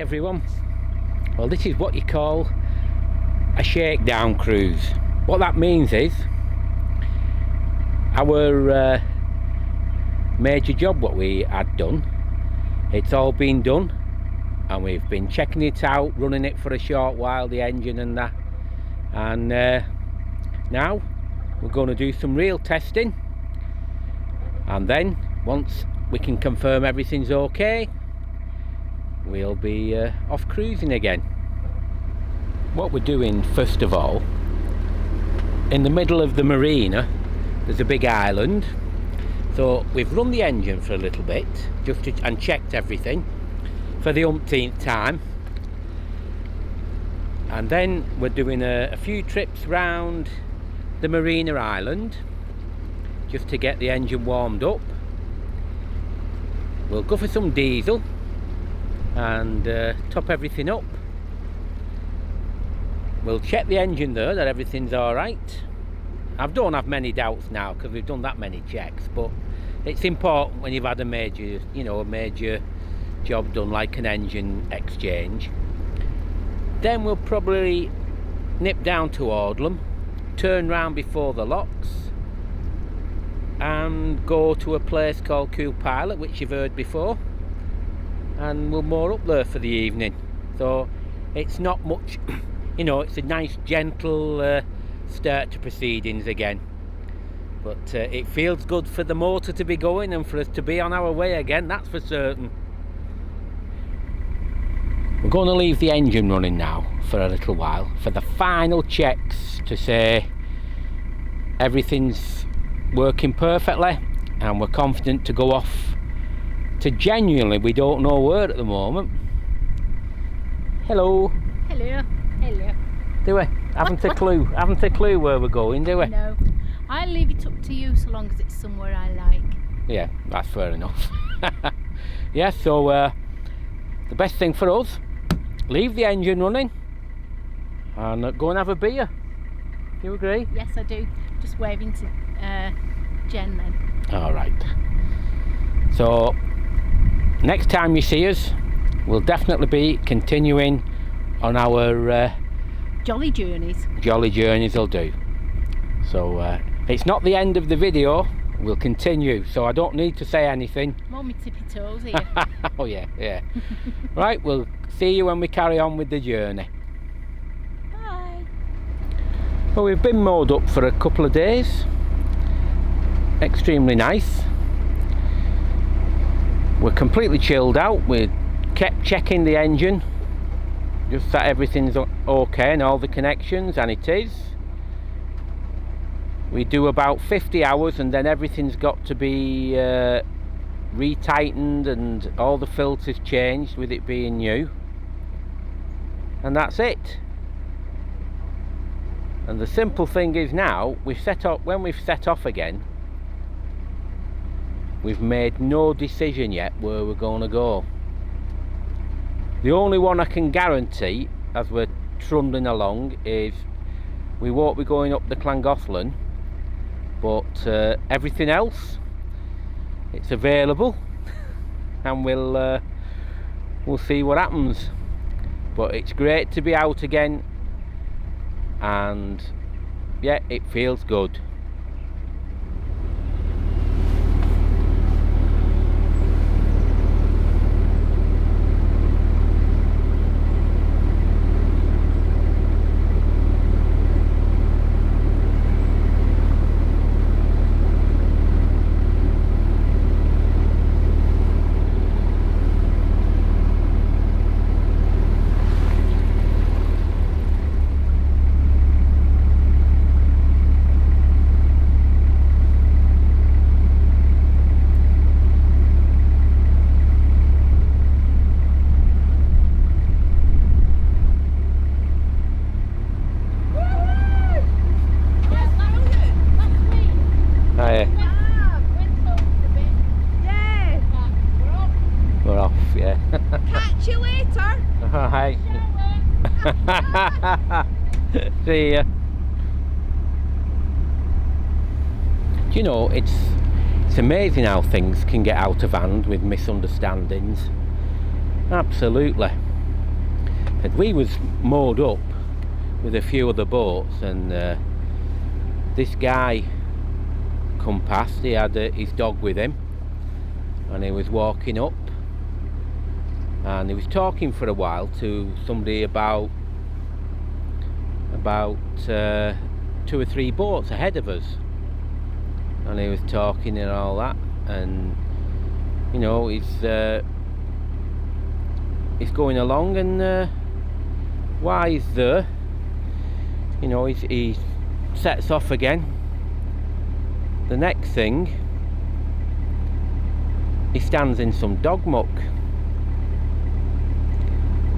everyone. Well, this is what you call a shakedown cruise. What that means is our major job what we had done, it's all been done, and we've been checking it out, running it for a short while, the engine and that, and now we're going to do some real testing, and then once we can confirm everything's okay, we'll be off cruising again. What we're doing first of all, in the middle of the marina there's a big island, so we've run the engine for a little bit and checked everything for the umpteenth time, and then we're doing a few trips round the marina island just to get the engine warmed up. We'll go for some diesel and top everything up. We'll check the engine there that everything's alright. I don't have many doubts now because we've done that many checks, but it's important when you've had a major, a major job done like an engine exchange. Then we'll probably nip down to Audlam, turn round before the locks, and go to a place called Cool Pilot, which you've heard before, and we'll moor up there for the evening. So it's not much, it's a nice gentle start to proceedings again, but it feels good for the motor to be going and for us to be on our way again, that's for certain. We're going to leave the engine running now for a little while for the final checks to say everything's working perfectly, and we're confident to go off to genuinely we don't know where at the moment. Hello. Hello. Hello. Do we? Haven't a clue where we're going, do we? No. I'll leave it up to you so long as it's somewhere I like. Yeah, that's fair enough. Yeah, so the best thing for us, leave the engine running and go and have a beer. Do you agree? Yes, I do. Just waving to Jen then. Alright. So next time you see us, we'll definitely be continuing on our jolly journeys. Jolly journeys will do. So it's not the end of the video, we'll continue, so I don't need to say anything. More me tippy toes here. Oh yeah. Right, we'll see you when we carry on with the journey. Bye. Well, we've been moored up for a couple of days. Extremely nice. We're completely chilled out. We kept checking the engine just that everything's okay and all the connections, and it is. We do about 50 hours and then everything's got to be retightened and all the filters changed with it being new, and that's it. And the simple thing is now when we've set off again, we've made no decision yet where we're going to go. The only one I can guarantee as we're trundling along is we won't be going up the Llangollen, but everything else, it's available, and we'll see what happens. But it's great to be out again, and yeah, it feels good. Catch you later. Alright. See ya. Do you know, it's amazing how things can get out of hand with misunderstandings. Absolutely. And we was moored up with a few other boats, and this guy come past. He had his dog with him, and he was walking up, and he was talking for a while to somebody about 2 or 3 boats ahead of us, and he was talking and all that, and you know, he's going along, and while he's there, you know, he sets off again. The next thing, he stands in some dog muck,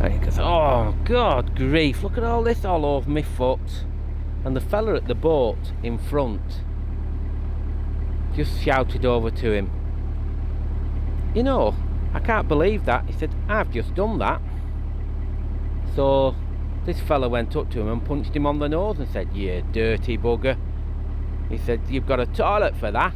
and he goes, "Oh God grief, look at all this all over my foot." And the fella at the boat in front just shouted over to him, "You know, I can't believe that." He said, "I've just done that." So this fella went up to him and punched him on the nose and said, "You dirty bugger." He said, "You've got a toilet for that."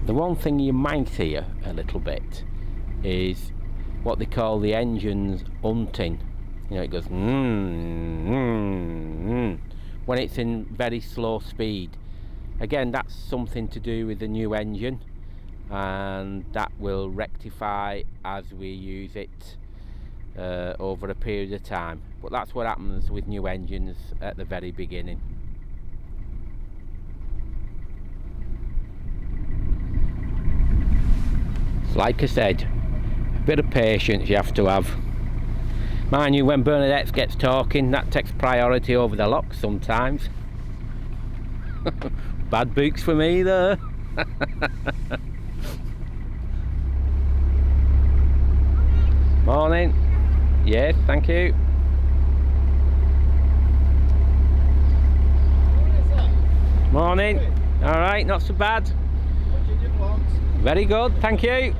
The one thing you might hear a little bit is what they call the engines hunting. You know, it goes when it's in very slow speed. Again, that's something to do with the new engine, and that will rectify as we use it over a period of time. But that's what happens with new engines at the very beginning. Like I said, a bit of patience you have to have. Mind you, when Bernadette gets talking, that takes priority over the lock sometimes. Bad books for me there. Morning. Yes, thank you. Morning. Alright, not so bad. What did you want? Very good, thank you.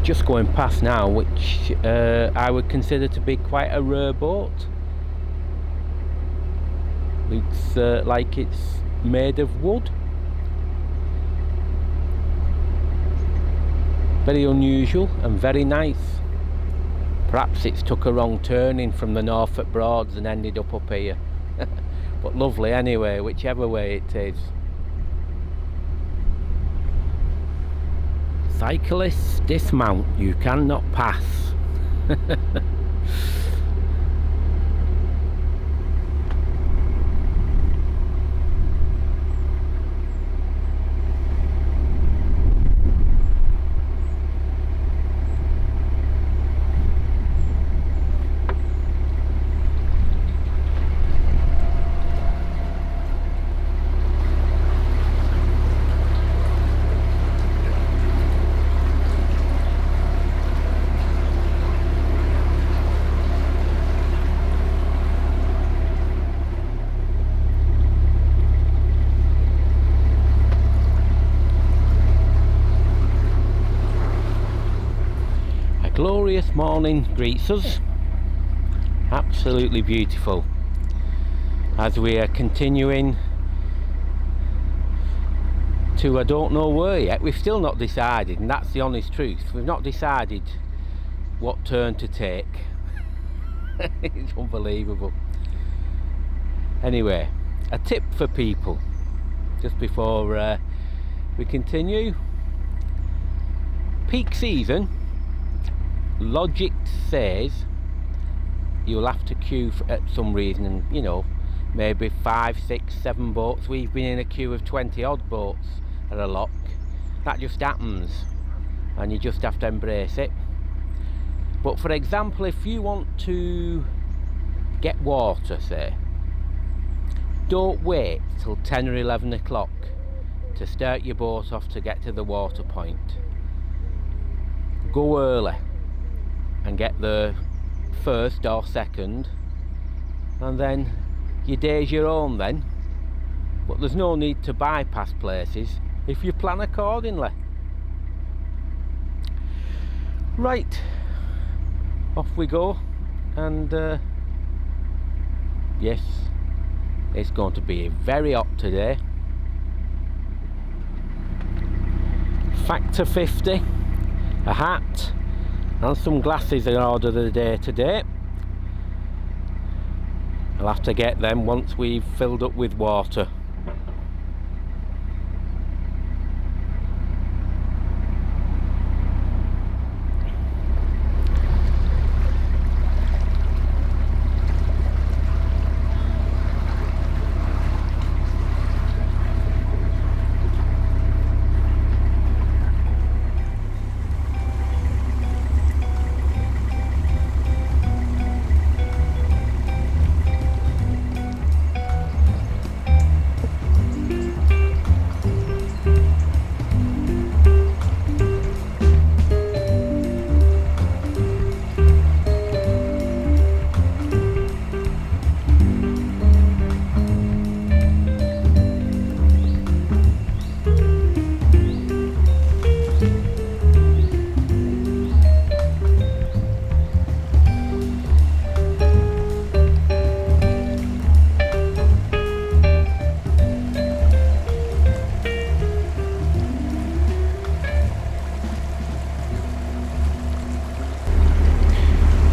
Just going past now, which I would consider to be quite a rare boat. Looks like it's made of wood. Very unusual and very nice. Perhaps it's took a wrong turning from the Norfolk Broads and ended up here. But lovely anyway, whichever way it is. Cyclists, dismount, you cannot pass. morning greets us. Absolutely beautiful. As we are continuing to, I don't know where yet. We've still not decided, and that's the honest truth. We've not decided what turn to take. It's unbelievable. Anyway, a tip for people just before we continue. Peak season, logic says you'll have to queue for, at some reason, and you know, maybe 5, 6, 7 boats. We've been in a queue of 20 odd boats at a lock. That just happens, and you just have to embrace it. But for example, if you want to get water, say, don't wait till 10 or 11 o'clock to start your boat off to get to the water point. Go early and get there first or second, and then your day's your own then. But there's no need to bypass places if you plan accordingly. Right, off we go, and yes, it's going to be very hot today. Factor 50, a hat and some glasses in order of the day today. I'll have to get them once we've filled up with water.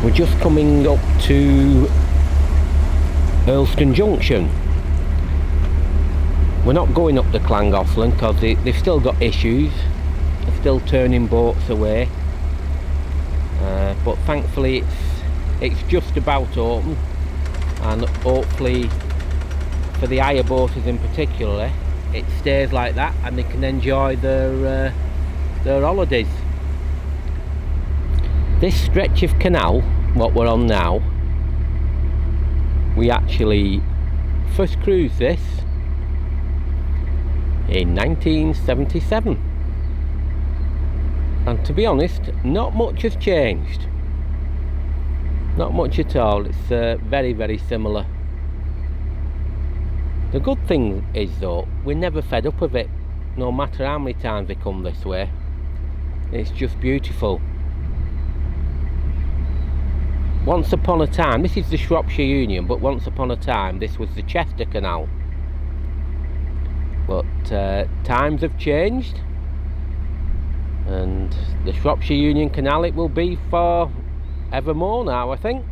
We're just coming up to Earlston Junction. We're not going up the Llangollen because they've still got issues. They're still turning boats away. But thankfully it's just about open, and hopefully for the higher boaters in particular it stays like that and they can enjoy their holidays. This stretch of canal, what we're on now, we actually first cruised this in 1977, and to be honest, not much has changed, not much at all. It's very, very similar. The good thing is though, we're never fed up of it, no matter how many times we come this way. It's just beautiful. Once upon a time, this is the Shropshire Union, but once upon a time this was the Chester Canal. But times have changed, and the Shropshire Union Canal it will be for evermore now, I think.